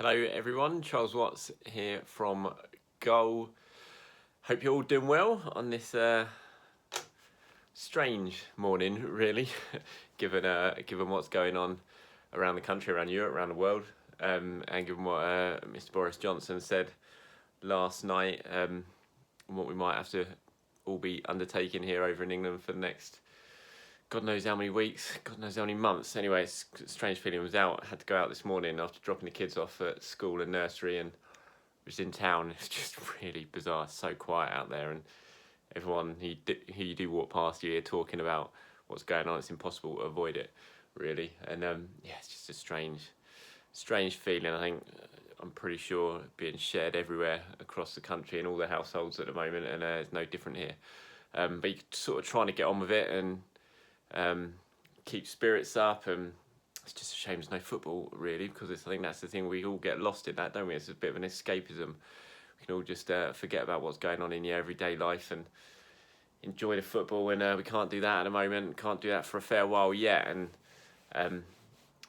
Hello everyone, Charles Watts here from Goal. Hope you're all doing well on this strange morning, really, given what's going on around the country, around Europe, around the world, and given what Mr. Boris Johnson said last night, and what we might have to all be undertaking here over in England for the next God knows how many weeks, God knows how many months. Anyway, it's a strange feeling. Had to go out this morning after dropping the kids off at school and nursery, and was in town. It's just really bizarre. It's so quiet out there, and everyone who you do walk past, you hear talking about what's going on. It's impossible to avoid it, really. And it's just a strange feeling. I think I'm pretty sure being shared everywhere across the country in all the households at the moment, and it's no different here. But you're sort of trying to get on with it and keep spirits up, and it's just a shame there's no football, really, because I think that's the thing, we all get lost in that, don't we? It's a bit of an escapism. We can all just forget about what's going on in your everyday life and enjoy the football, and we can't do that at the moment, can't do that for a fair while yet, and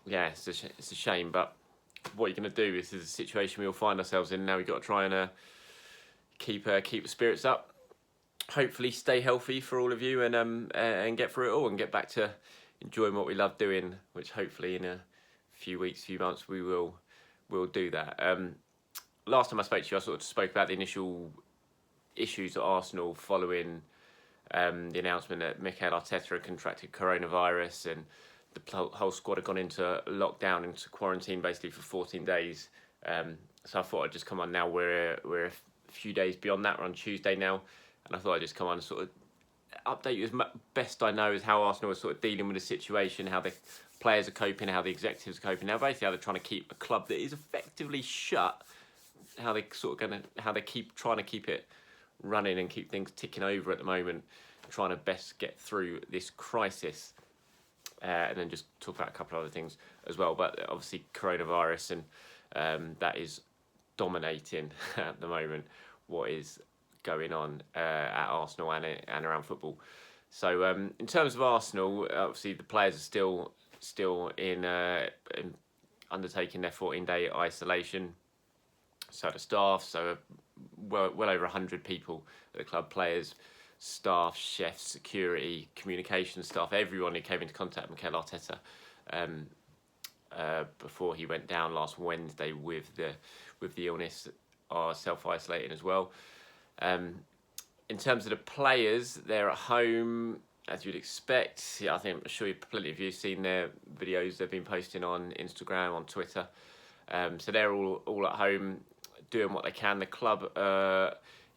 it's a shame, but what you're going to do, this is a situation we all find ourselves in now. We've got to try and keep the spirits up, hopefully stay healthy for all of you, and get through it all and get back to enjoying what we love doing, which hopefully in a few months we will do that. Last time I spoke to you, I sort of spoke about the initial issues at Arsenal following the announcement that Mikel Arteta had contracted coronavirus, and the whole squad had gone into lockdown, into quarantine basically for 14 days. So I thought I'd just come on now. We're a few days beyond that. We're on Tuesday now. And I thought I'd just come on and sort of update you as best I know as how Arsenal are sort of dealing with the situation, how the players are coping, how the executives are coping. Now, basically, how they're trying to keep a club that is effectively shut, how they keep trying to keep it running and keep things ticking over at the moment, trying to best get through this crisis, and then just talk about a couple of other things as well. But obviously, coronavirus, and that is dominating at the moment what is going on at Arsenal and around football. So in terms of Arsenal, obviously the players are still in undertaking their 14-day isolation. So the staff, well over 100 people at the club, players, staff, chefs, security, communication staff, everyone who came into contact with Mikel Arteta before he went down last Wednesday with the illness are self-isolating as well. In terms of the players, they're at home, as you'd expect. Yeah, I'm sure plenty of you have seen their videos they've been posting on Instagram, on Twitter. So they're all at home doing what they can. The club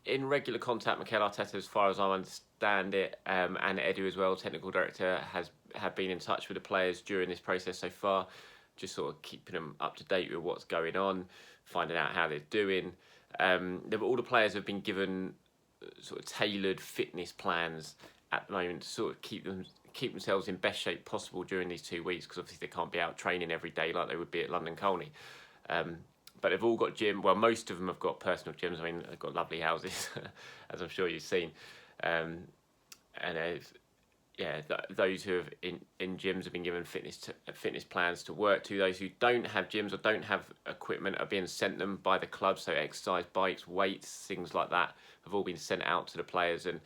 in regular contact with Mikel Arteta, as far as I understand it, and Edu as well, technical director, have been in touch with the players during this process so far, just sort of keeping them up to date with what's going on, finding out how they're doing. All the players have been given sort of tailored fitness plans at the moment to sort of keep themselves in best shape possible during these 2 weeks, because obviously they can't be out training every day like they would be at London Colney. But they've all got gym. Well, most of them have got personal gyms. I mean, they've got lovely houses, as I'm sure you've seen. And those who have in gyms have been given fitness plans to work to. Those who don't have gyms or don't have equipment are being sent them by the club. So exercise bikes, weights, things like that have all been sent out to the players, and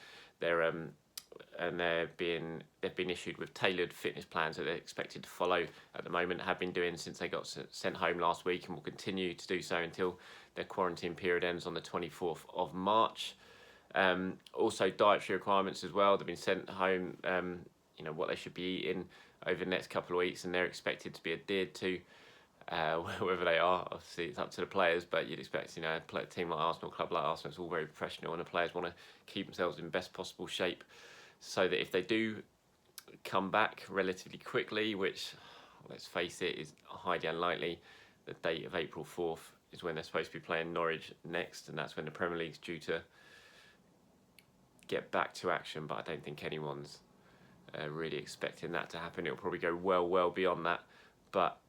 they've been issued with tailored fitness plans that they're expected to follow at the moment. Have been doing since they got sent home last week, and will continue to do so until their quarantine period ends on the 24th of March. Also dietary requirements as well. They've been sent home, what they should be eating over the next couple of weeks, and they're expected to be adhered to, wherever they are. Obviously, it's up to the players, but you'd expect, a team like Arsenal, a club like Arsenal, it's all very professional, and the players want to keep themselves in best possible shape, so that if they do come back relatively quickly, which, let's face it, is highly unlikely, the date of April 4th is when they're supposed to be playing Norwich next, and that's when the Premier League's due to get back to action, but I don't think anyone's really expecting that to happen. It'll probably go well beyond that, but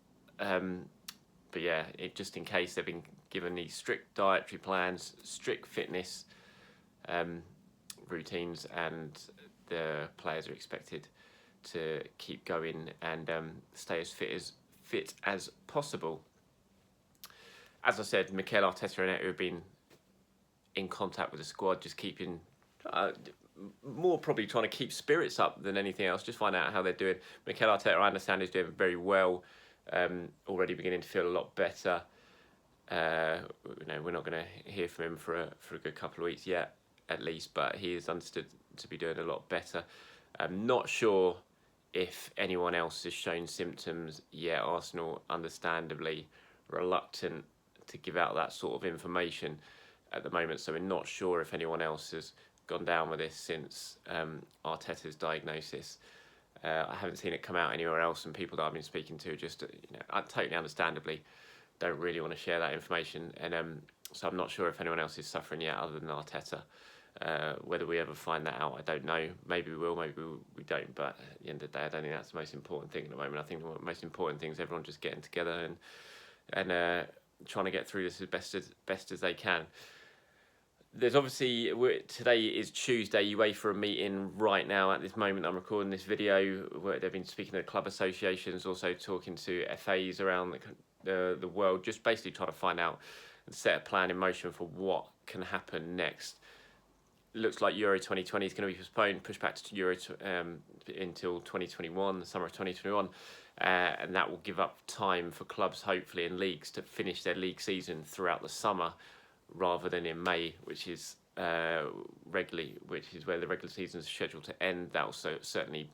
yeah, just in case, they've been given these strict dietary plans, strict fitness routines, and the players are expected to keep going and stay as fit as possible. as I said, Mikel Arteta and Eto have been in contact with the squad, just keeping more probably trying to keep spirits up than anything else. Just find out how they're doing. Mikel Arteta, I understand, is doing very well. Already beginning to feel a lot better. We're not going to hear from him for a good couple of weeks yet, at least, but he is understood to be doing a lot better. I'm not sure if anyone else has shown symptoms yet. Arsenal, understandably, reluctant to give out that sort of information at the moment, so we're not sure if anyone else has gone down with this since Arteta's diagnosis. I haven't seen it come out anywhere else, and people that I've been speaking to just, totally understandably, don't really want to share that information, and so I'm not sure if anyone else is suffering yet other than Arteta. Whether we ever find that out, I don't know. Maybe we will, maybe we don't, but at the end of the day, I don't think that's the most important thing at the moment. I think the most important thing is everyone just getting together and trying to get through this as best as they can. There's obviously, today is Tuesday, UEFA are meeting right now at this moment I'm recording this video, where they've been speaking to club associations, also talking to FAs around the world, just basically trying to find out and set a plan in motion for what can happen next. It looks like Euro 2020 is going to be postponed, pushed back to Euro until 2021, the summer of 2021, and that will give up time for clubs, hopefully, and leagues to finish their league season throughout the summer, rather than in May, which is where the regular season is scheduled to end. That will certainly,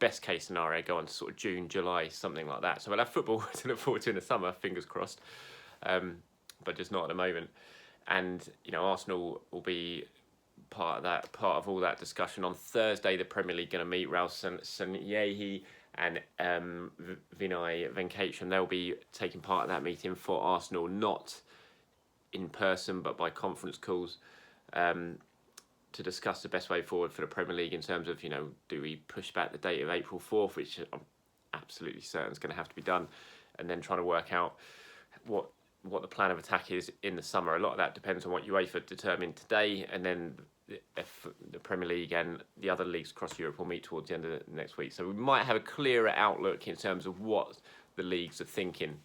best case scenario, go on to sort of June, July, something like that. So we'll have football to look forward to in the summer, fingers crossed, but just not at the moment. And Arsenal will be part of all that discussion. On Thursday, the Premier League going to meet. Raul Sanllehi and Vinay Venkatesham, they'll be taking part of that meeting for Arsenal, not in person but by conference calls, to discuss the best way forward for the Premier League in terms of, do we push back the date of April 4th, which I'm absolutely certain is going to have to be done, and then trying to work out what the plan of attack is in the summer. A lot of that depends on what UEFA determine today, and then if the Premier League and the other leagues across Europe will meet towards the end of the next week. So we might have a clearer outlook in terms of what the leagues are thinking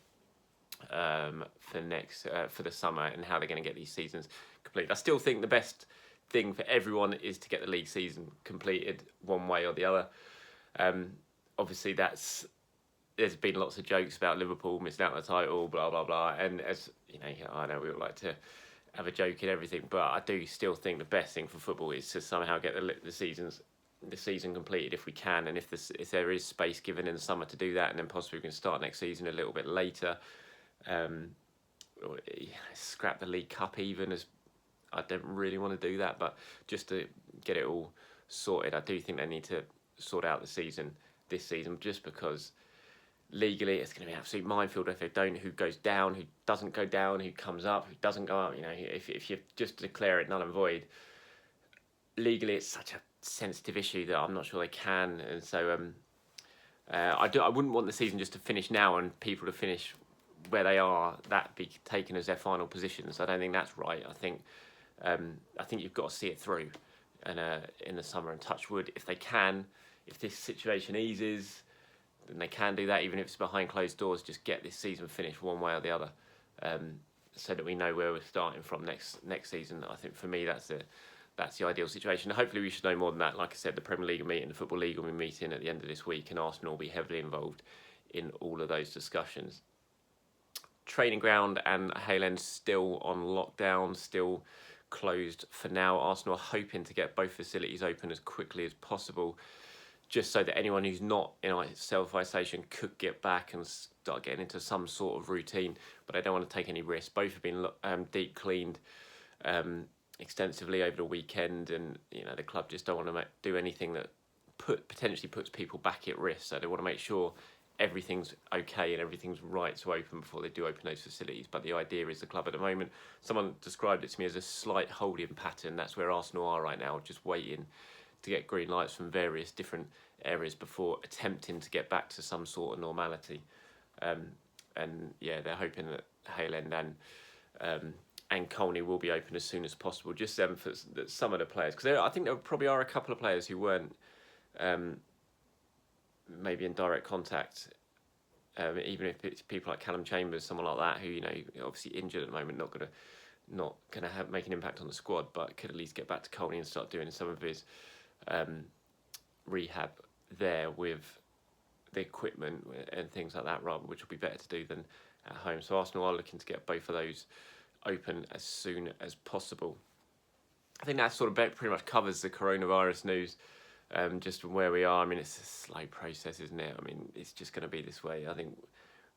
for the summer and how they're going to get these seasons completed. I still think the best thing for everyone is to get the league season completed one way or the other. Obviously, there's been lots of jokes about Liverpool missing out on the title, blah blah blah, and as I know we all like to have a joke in everything, but I do still think the best thing for football is to somehow get the season completed if we can, and if there is space given in the summer to do that, and then possibly we can start next season a little bit later. Or scrap the League Cup even, as I don't really want to do that, but just to get it all sorted. I do think they need to sort out this season, just because legally it's going to be an absolute minefield if they don't. Who goes down, who doesn't go down, who comes up, who doesn't go up. If you just declare it null and void, legally it's such a sensitive issue that I'm not sure they can. And so I wouldn't want the season just to finish now and people to finish where they are, that be taken as their final positions. I don't think that's right. I think you've got to see it through, and in the summer, and touch wood, if this situation eases, then they can do that, even if it's behind closed doors. Just get this season finished one way or the other, so that we know where we're starting from next season. I think for me that's the ideal situation. Hopefully we should know more than that. Like I said, the Premier League will meet and the Football League will be meeting at the end of this week, and Arsenal will be heavily involved in all of those discussions. Training ground and Hale End still on lockdown, still closed for now. Arsenal are hoping to get both facilities open as quickly as possible, just so that anyone who's not in self-isolation could get back and start getting into some sort of routine, but they don't want to take any risks. Both have been deep cleaned extensively over the weekend, and the club just don't want to do anything that potentially puts people back at risk, so they want to make sure everything's okay and everything's right to open before they do open those facilities. But the idea is the club at the moment, someone described it to me as a slight holding pattern. That's where Arsenal are right now, just waiting to get green lights from various different areas before attempting to get back to some sort of normality. And yeah, they're hoping that Hale End and Colney will be open as soon as possible, just for some of the players, because I think there probably are a couple of players who weren't maybe in direct contact even if it's people like Callum Chambers, someone like that, who, you know, obviously injured at the moment, not gonna have make an impact on the squad, but could at least get back to Colney and start doing some of his rehab there with the equipment and things like that, rather, which will be better to do than at home. So Arsenal are looking to get both of those open as soon as possible. I think that sort of pretty much covers the coronavirus news. Just from where we are, I mean, it's a slow process, isn't it? I mean, it's just going to be this way. I think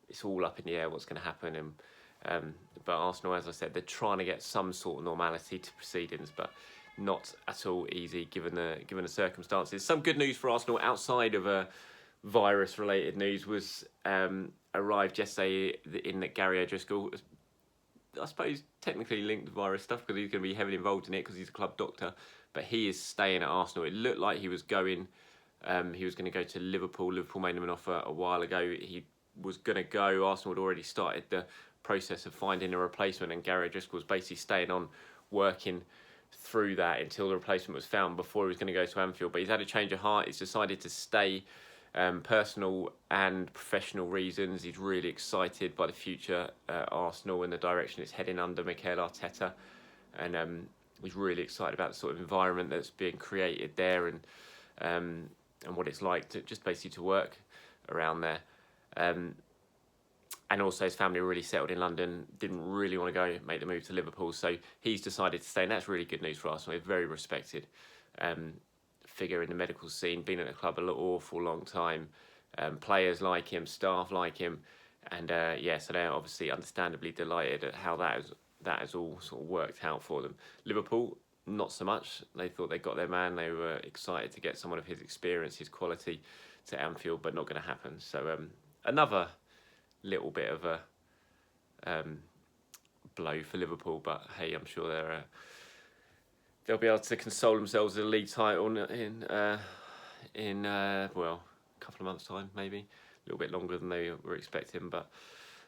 it's all up in the air what's going to happen. And but Arsenal, as I said, they're trying to get some sort of normality to proceedings, but not at all easy given the circumstances. Some good news for Arsenal outside of virus-related news was arrived yesterday in that Gary O'Driscoll, I suppose, technically linked to virus stuff because he's going to be heavily involved in it because he's a club doctor. But he is staying at Arsenal. It looked like he was going. He was going to go to Liverpool. Liverpool made him an offer a while ago. He was going to go. Arsenal had already started the process of finding a replacement, and Gary O'Driscoll was basically staying on, working through that until the replacement was found before he was going to go to Anfield. But he's had a change of heart. He's decided to stay. Personal and professional reasons. He's really excited by the future at Arsenal and the direction it's heading under Mikel Arteta, and he's really excited about the sort of environment that's being created there, and what it's like to just basically to work around there. And also his family are really settled in London, didn't really want to go make the move to Liverpool, so he's decided to stay, and that's really good news for Arsenal. He's very respected figure in the medical scene, been at the club an awful long time. Players like him, staff like him, and so they're obviously understandably delighted at how that has all sort of worked out for them. Liverpool, not so much. They thought they got their man. They were excited to get someone of his experience, his quality to Anfield, but not going to happen. So another little bit of a blow for Liverpool, but hey, I'm sure they'll be able to console themselves with a league title in a couple of months' time, maybe a little bit longer than they were expecting, but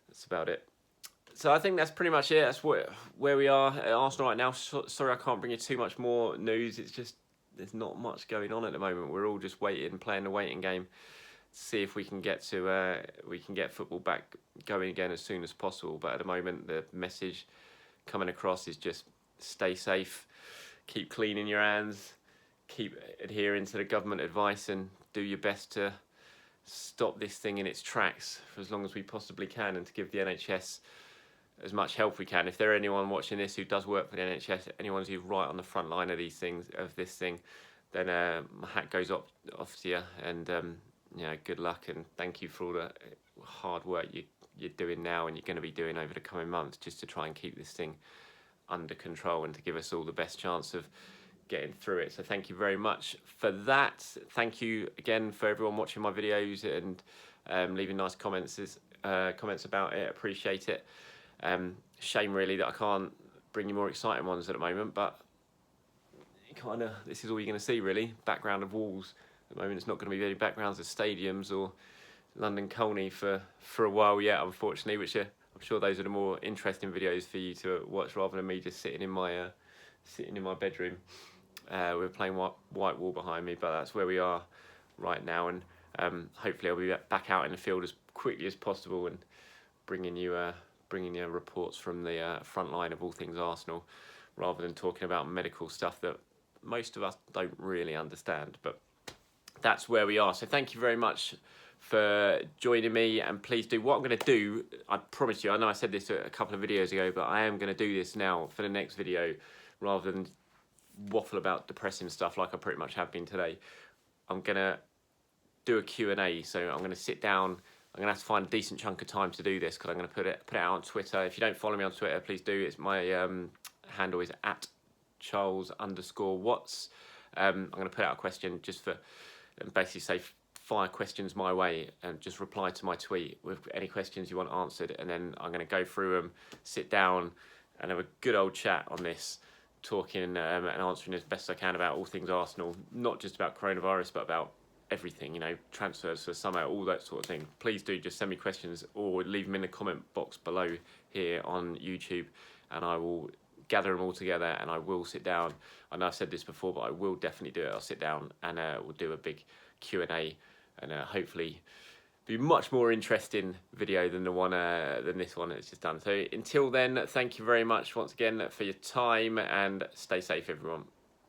that's about it. So I think that's pretty much it. That's where we are at Arsenal right now. Sorry I can't bring you too much more news. It's just there's not much going on at the moment. We're all just waiting, playing the waiting game, to see if we can get football back going again as soon as possible. But at the moment, the message coming across is just stay safe, keep cleaning your hands, keep adhering to the government advice, and do your best to stop this thing in its tracks for as long as we possibly can, and to give the NHS as much help we can. If there are anyone watching this who does work for the NHS, anyone who's right on the front line of this thing, then my hat goes off to you, and good luck, and thank you for all the hard work you're doing now and you're going to be doing over the coming months just to try and keep this thing under control and to give us all the best chance of getting through it. So thank you very much for that. Thank you again for everyone watching my videos and leaving nice comments about it. Appreciate it. Shame really that I can't bring you more exciting ones at the moment, but this is all you're going to see really. Background of walls. At the moment it's not going to be any backgrounds of stadiums or London Colney for a while yet, unfortunately, which I'm sure those are the more interesting videos for you to watch rather than me just sitting in my bedroom with a plain white wall behind me. But that's where we are right now, and hopefully I'll be back out in the field as quickly as possible and bringing you reports from the front line of all things Arsenal, rather than talking about medical stuff that most of us don't really understand. But that's where we are. So thank you very much for joining me, and please do what I'm going to do. I promise you, I know I said this a couple of videos ago, but I am going to do this now for the next video rather than waffle about depressing stuff like I pretty much have been today. I'm going to do a Q&A, so I'm going to sit down. I'm going to have to find a decent chunk of time to do this because I'm going to put it out on Twitter. If you don't follow me on Twitter, please do. It's my handle is @Charles_Watts. I'm going to put out a question just for basically say fire questions my way and just reply to my tweet with any questions you want answered, and then I'm going to go through them, sit down and have a good old chat on this, talking and answering as best I can about all things Arsenal, not just about coronavirus but about everything, transfers for summer, all that sort of thing. Please do just send me questions or leave them in the comment box below here on YouTube, and I will gather them all together and I will sit down. I know I've said this before, but I will definitely do it. I'll sit down and we'll do a big Q&A and hopefully be much more interesting video than than this one that's just done. So until then, thank you very much once again for your time, and stay safe, everyone.